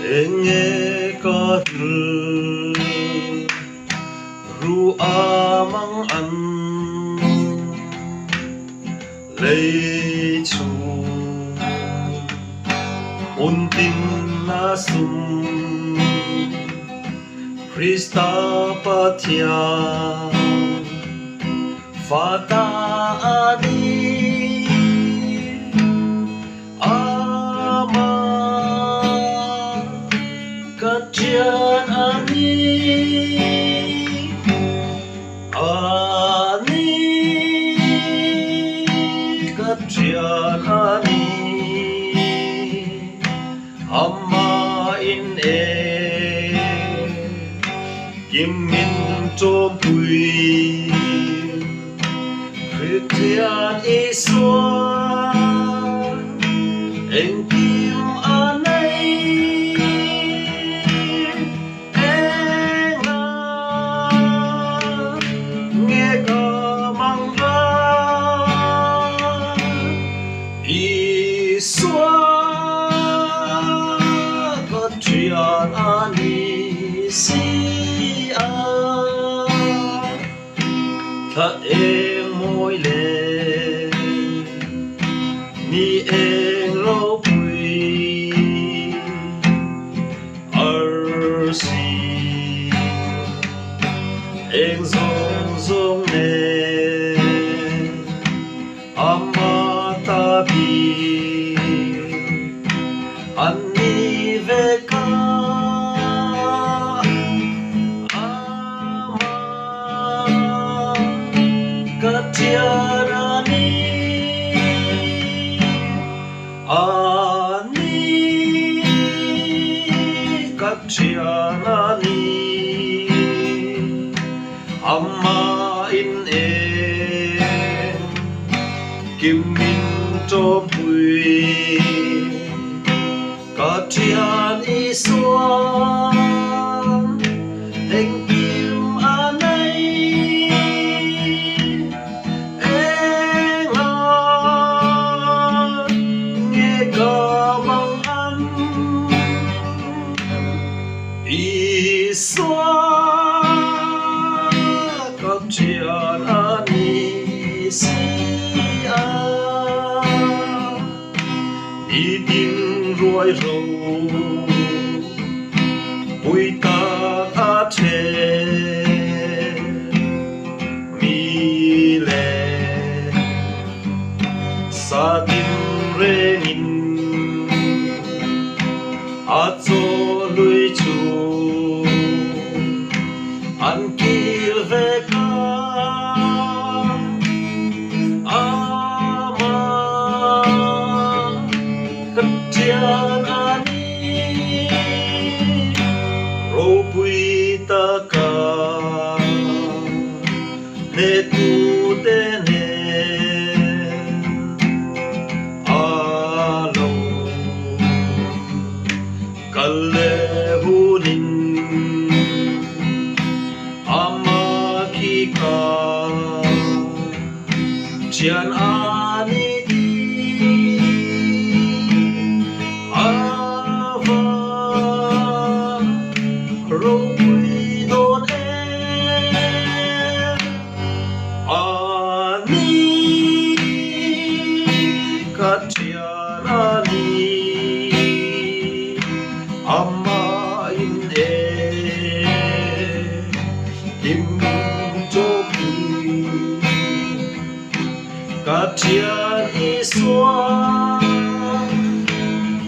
enge karul ru amang an lei chu untin na sum Krista pathya fata ani ama kajian ani kajian ani amma in kim min cho bùi Christian Isua anh kim anh ấy anh nghe cả mang Isua Christian ani si thật em môi lệ ni em lâu bùi ở si em rong rong nè amma ta bi anh đi về ca Katiarani ani Katiarani amma in kim min cho bùi Katiarani xóa anh kim anh ấy Isua Kajian ani sia đi tin ruồi râu bùi ta chê mi lệ sa tin re nghìn cho lui chu anh kia về ca ama Katian ani ro bùi ta ca ne tu te ne alo Kalehunin amakika Jian ani ava robui don ani Katian ani amma in kim cho bùi Katian Isua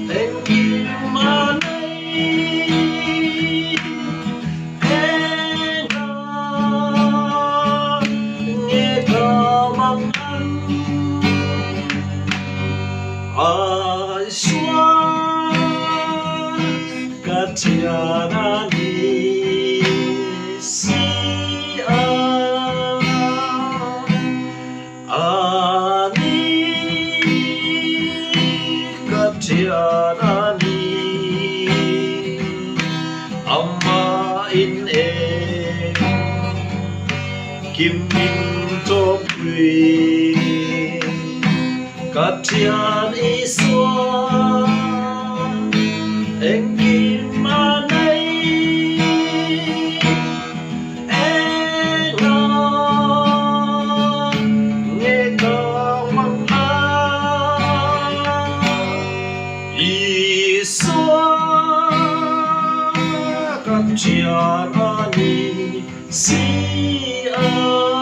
anh kim anh ấy anh nghe cả mang anh Isua Katian ani sia ani Katian ani amma in kim min cho bùi Katian Isua anh kim tianani si a